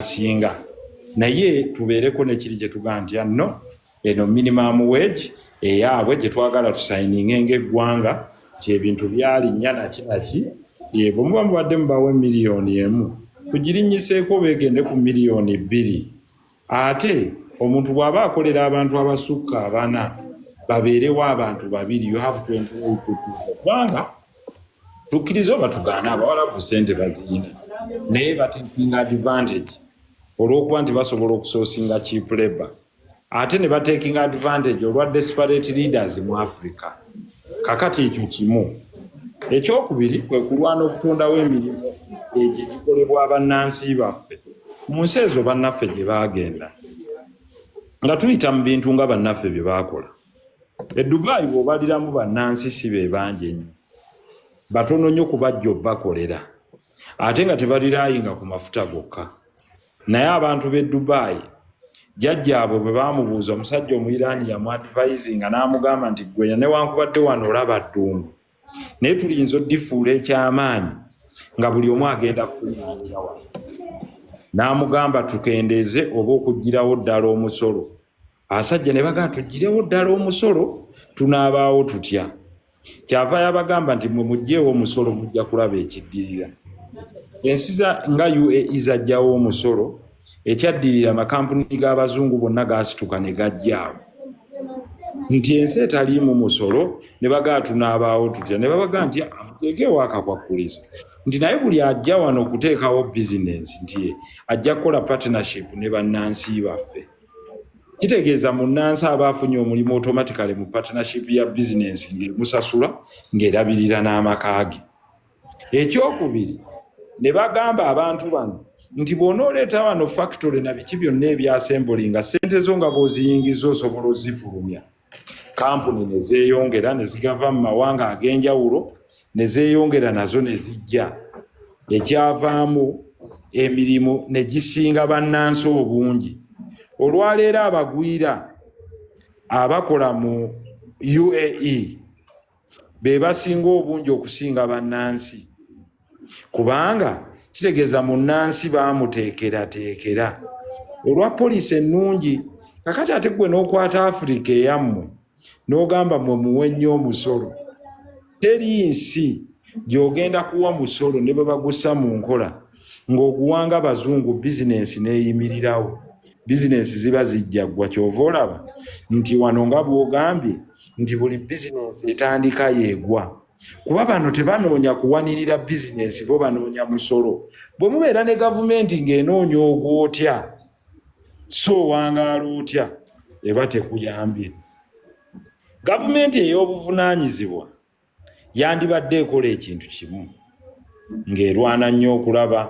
singa naye tubeereko nekiri gye tugaa nti no eno minimum wage eyaabwe gye twagala tusayininge ng'eggwanga nti ebintu byalinnya nakinaki bwe muba mubadde mubawe miliyoni emu tugirinyiseeko beegende ku miliyoni 2 ate omuntu bw'aba akolera abantu abasukka 4 babeerewo abantu 2 you have 28 kubanga tukkiriza oba tugaana abawalabu ssente baziina naye batekinga advantage olw'okuba nti basobola okusoosinga cheap labor ate ne batekinga advantage olwa desperate leaders mu Africa. Kakati ekyo kimu. Ekyokubiri kwe kulwana okutondawo emirimu egyo egikolebwa bannansi baffe mu nsi ezo bannaffe gye baagenda nga tuyita mu bintu nga bannaffe bye baakola. Dubai bw'obaliramu bannansi si be bangi ennyo batono nnyo kubajja obbakolera ate nga tebalirayinga ku mafuta gokka. Naye abantu b'e Dubai jjajjaabwe bwe baamubuuza omusajja omuyiraani yamuadvisinga n'amugamba nti ggwe newankubadde wano olaba ddungu naye tuliyinza oddifuula ekyamaanyi nga buli omu agenda kukulinaalira wano. N'amugamba tukendeeze oba okuggirawo ddala omusolo. Abasajja ne bagamba tuggirewo ddala omusolo tunaabaawo tutya. Kyava yabagamba nti mwe muggyeewo omusolo mujja kulaba ekiddirira. Ensi nga UAE zajjawo omusolo ekyaddirira amakampuni g'abazungu bonna gaasituka ne gajjaawo nti ensi etaliimu musolo ne bagaa tunaabaawo tutya ne babagaa nti amuteekewo akakwakkulizo nti naye buli ajja wano okuteekawo bizinensi nti ajja kukola partnership ne bannansi baffe. Kitegeeza munnansi aba afunye omulimu automatically mu partnership ya bizinensi ng'emusasula ng'erabirira n'amaka ge. Ekyokubiri ne bagamba abantu bano nti bw'onooleeta wano factory na biki byonna ebyasembulinga ssente zo nga bw'oziyingiza osobola ozifulumya. Kampuni ne zeeyongera ne zigava mu mawanga ag'enjawulo ne zeeyongera nazo ne zijja. Ekyavaamu emirimu ne gisinga bannansi obungi. Olwaleero abagwira abakola mu UAE be basinga obungi okusinga bannansi kubanga kitegeeza munnansi baamuteekerateekera olwa poliisi ennungi. Kakati ate gwe n'okwata Afrika eyammwe n'ogamba mwe muwe nnyo omusolo. Teri nsi gy'ogenda kuwa musolo ne bwe bagussa mu nkola ng'oguwanga abazungu bizinensi n'eyimirirawo. Bizinensi ziba zijja ggwa. Kyova olaba nti wano nga bw'ogambye nti buli bizinensi etandika yeegwa kuba bano tebanoonya kuwanirira bizinensi bo banoonya musolo. Bwe mubeera ne gavumenti ng'enoonya ogwotya so owangaala otya eba tekuyambye. Gavumenti ey'obuvunaanyizibwa yandibadde ekola ekintu kimu ng'erwana nnyo okulaba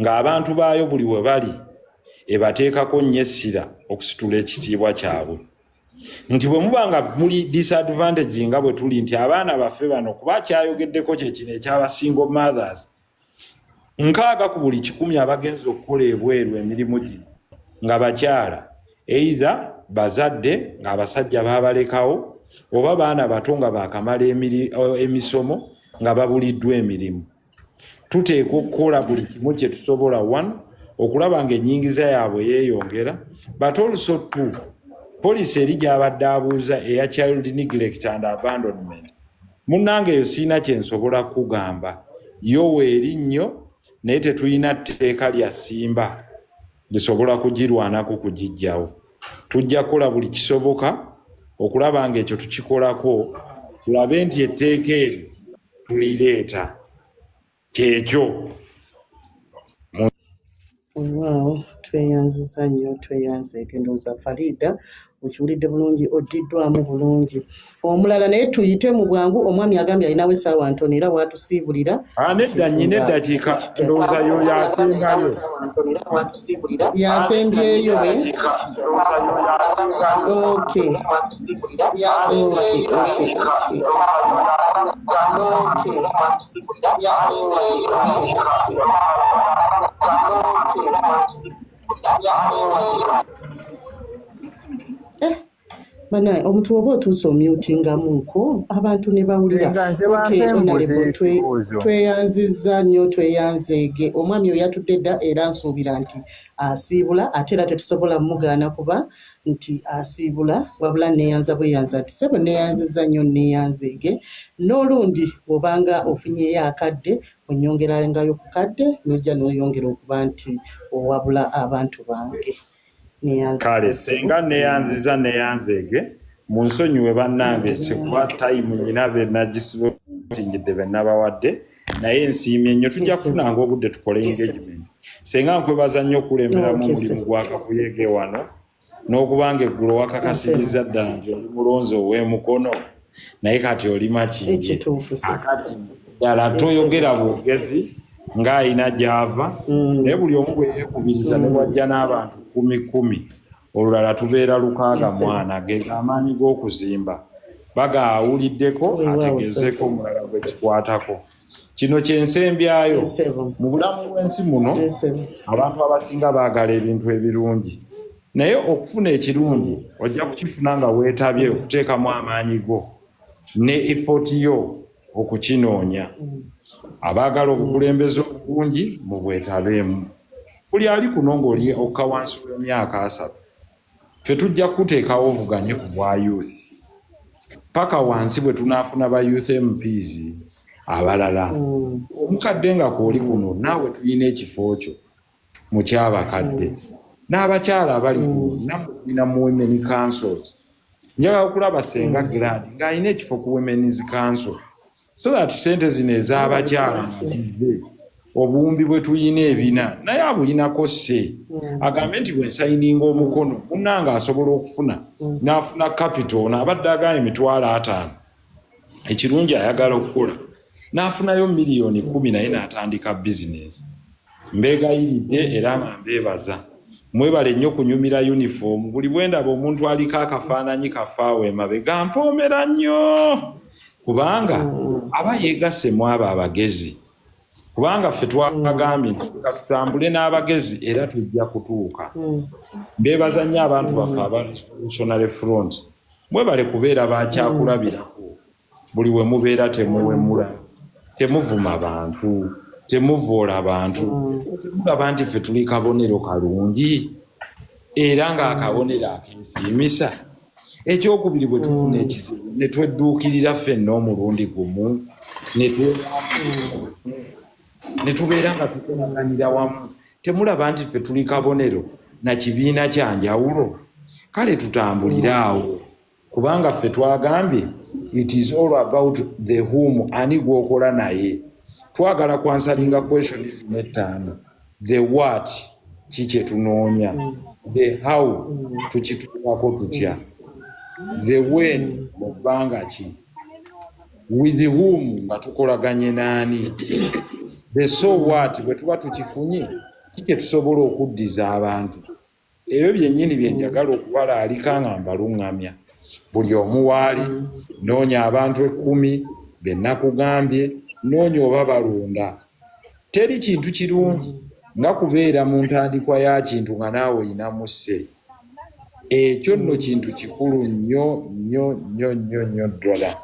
ng'abantu baayo buli we bali ebateekako nnyo essira okusitula ekitiibwa kyabwe. Nti bwe muba nga muli disadvantage nga bwe tuli nti abaana baffe bano kuba kyayogeddeko kye kino ekyaba single mothers 6 ku buli 100 abagenza okukola ebweru emirimu gino nga bakyala either bazadde ng'abasajja baabalekawo oba baana bato nga baakamala emisomo nga babuliddwa emirimu. Tuteekwa okukola buli kimu kye tusobola okulaba ng'ennyingiza yaabwe yeeyongera but also too poliisi eri gy'abadde abuuza eya child neglect and abandonment. Munnange eyo siina kye nsobola kugamba yowe eri nnyo naye tetulina tteeka lya simba lisobola kugirwanako kugiggyawo. Tujja kukola buli kisoboka okulaba ng'ekyo tukikolako tulabe nti etteeka eryo tulireeta kyekyo. Wow, tweyanziza nnyo tweyanzeeko endowooza Farida okiwulidde bulungi oddiddwamu bulungi. Omulala naye tuyite mu bwangu omwami agambye alinawo essaawa ntono era waatusiibulira. Nedda nnyina eddakiika ndowooza yo yasembayo. Yasembyeyo we? Okay. Bana omuntu oba otuusa omyutingamuuko abantu ne bawulira. Nga nze bampa embuzi kibuuzo. Tweyanzizza nnyo tweyanzeege. Omwami oyo yatudde dda era nsuubira nti asiibula ate era tetusobola mugaana kuba nti asiibula wabula neeyanza bweyanza nti sebo neeyanzizza nnyo neeyanzeege. N'olundi bw'obanga ofunyeyo akadde onyongerangayo ku kadde n'ojja n'oyongera okuba nti owabula abantu bange. Kale senga neeyanziza neeyanzeege munsonyiwe bannange sikuba tayimu nyina be nagisibtingidde be nabawadde naye nsiimye nnyo tujja kufunanga obudde tukole engagement. Senga nkwebaza nnyo okulemeramu omulimu gwa kakuyege wano n'okubanga eggulo wakakasirizza ddala nti oli mulonzi ow'emukono naye kati oli makinje akati ddala toyogera bwogezi ng'ayina gy'ava naye buli omu bwe yeekubiriza ne wajja n'abantu 10 olulala tubeera 60 ge amaanyi g'okuzimba bagaawuliddeko ategeezeko omulala gwe kikwatako. Kino kyensembyayo mu bulamu bw'ensi muno abantu abasinga baagala ebintu ebirungi naye okufuna ekirungi ojja kukifuna nga weetabye okuteekamu amaanyi go ne effort yo okukinoonya. Abaagala obukulembeze obulungi mu bwetabeemu. Buli ali kuno ng'oli okka wansi w'emyaka 3 ffe tujja kuteekawo obuganye ku bwa youth paka wansi bwe tunaafuna ba youth MPs abalala. Omukadde nga kwoli kuno naawe tulina ekifo kyo mu kyabakadde n'abakyala abali kuno namwe tulina mu women councils. Njagala okulaba Senga Grad ng'alina ekifo ku women's council so that sente zino ez'abakyala zizze obuwumbi bwe tuyina ebina naye abulinako sse agambe nti bwe nsayininga omukono munnanga asobola okufuna n'afuna capital n'abadde agambye $50,000 ekirungi ayagala okukola n'afunayo miliyoni 10 naye n'atandika bizinesi. Mbeegayiridde era nga mbeebaza mwebale nnyo kunyumira uniform. Buli bwe ndaba omuntu aliko akafaananyi kafaawo emabega mpoomera nnyo kubanga aba yeegasse mu abo abagezi kubanga ffe twagambye nga tutambule n'abagezi era tujja kutuuka. Mbeebaza nnyo abantu baffe aba Revolutionary Front mwebale kubeera bakyakulabirako buli we mubeera temuwemula temuvuma bantu temuvoola abantu temugamba nti ffe tuli kabonero kalungi era ng'akabonero akeesiimisa. Ekyokubiri bwe tufuna ekizibu ne twedduukirira ffenna omulundi gumu ne tubeera nga tukolanganira wamu temulaba nti ffe tuli kabonero na kibiina kya njawulo. Kale tutambulire awo kubanga ffe twagambye it is all about the whom ani gwokola naye. Twagala kwansalinga questions n'ettaano. The what kikye tunoonya, the how tukituulako tutya, the when mu bbanga ki, with whom nga tukolaganye naani, the so what bwe tuba tukifunye kikye tusobola okuddiza abantu. Ebyo byennyini bye njagala okubalaalika nga mbaluŋŋamya. Buli omu waali noonya abantu 10 be nakugambye noonya oba balonda. Teri kintu kirungi nga kubeera mu ntandikwa ya kintu nga naawe oyinamu sse. Ekyo nno kintu kikulu nnyo ddala.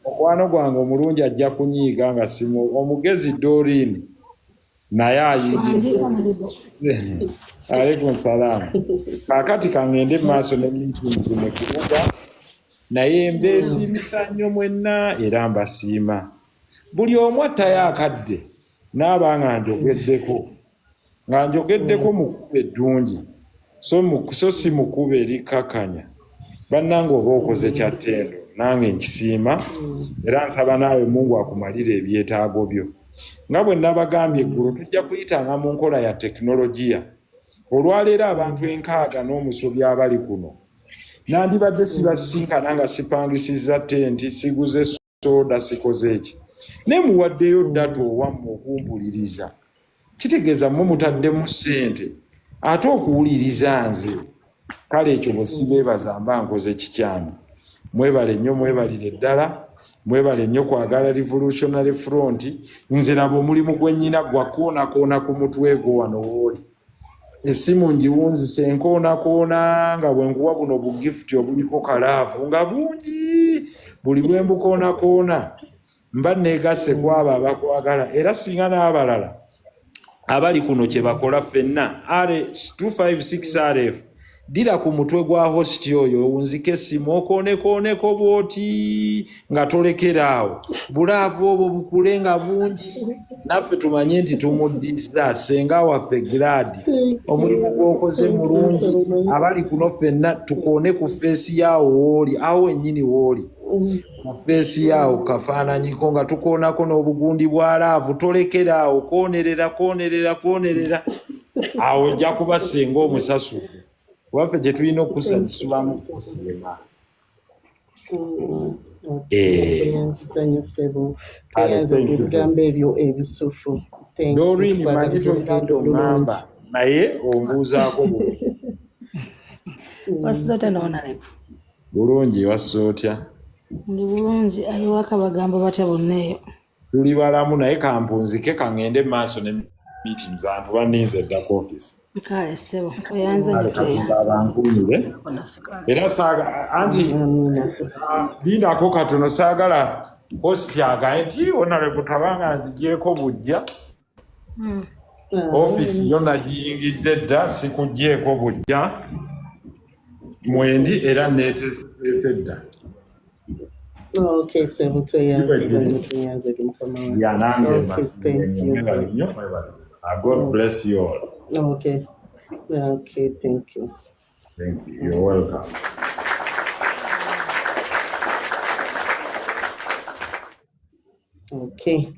Okwano gwange omulungi ajja kunyiiga nga simu omugezi Doreen naye ayingidde. Alaikum salaam. Kaakati kangende mu maaso ne meetings ne kibuga naye mbeesiimisa nnyo mwenna era mbasiima. Buli omu attayo akadde n'aba nga njogeddeko mu kkuba eddungi so si mu kkuba erikkakkanya. Bannange oba okoze kya ttendo nange nkisiima era nsaba naawe Mungu akumalire ebyetaago byo. Nga bwe nabagambye eggulu tujja kuyitanga mu nkola ya tekinologiya. Olwaleero abantu 6 n'omusobi abali kuno nandibadde sibasinkana nga sipangisizza tenti siguze soda sikoze eki ne muwaddeyo data owammwe okumpuliriza. Kitegeeza mmwe mutaddemu ssente ate okuwuliriza nze. Kale ekyo bwe sibeebaza mba nkoze kikyami. Mwebale nnyo mwebalire ddala mwebale nnyo kwagala Revolutionary Front. Nze laba omulimu gwe nnyina gwa koona ku mutwe gwo wano wooli essimu ngiwunzise nkoonakoona nga bwe nkuwa buno bugifuti obuliko kalaavu nga bungi buli bwe mbukoonakoona mba neegasse ku abo abakwagala era singa n'abalala abali kuno kye bakola ffenna R256 RF dira ku mutwe gwa hosti oyo owunzike essimu okoonekooneko bw'oti nga tolekeraawo bulaavu obwo bukule nga bungi naffe tumanye nti tumuddiza senga waffe gradi omulimu gw'okoze mulungi abali kuno ffenna tukoone ku feesi yaawo wooli awo wennyini wooli ku feesi yaawo kafaananyiko nga tukoonako n'obugundi bwa laavu tolekeraawo koonerera awo ojja kuba senga omusasuku waffe gye tulina okusanyusibwamu kusiima tweyanza ebigambo ebyo ebisufu Doreen manyi togenda oŋŋamba naye ombuuzaako Wasizote n'onarebu. bulungi wassa otya Ndi bulungi aliwaka bagamba batya bonna eyo. tuli balamu naye kampunzike kaŋŋende mu maaso ne meetings abantu banninze eddako office Kale ssebo oyanze ntweyanze. abankuumire era anti lindako katono saagala hosti agaye nti onale kutabanga nzigyeko bujja office yo nagiyingidde dda sikugyeko bujja mwendi era neeteseese dda Okay, so tweyanze mukama wange. yanange Okay, thank you, sir. nnyo God bless you all. Okay, thank you. Thank you. You're welcome. Okay.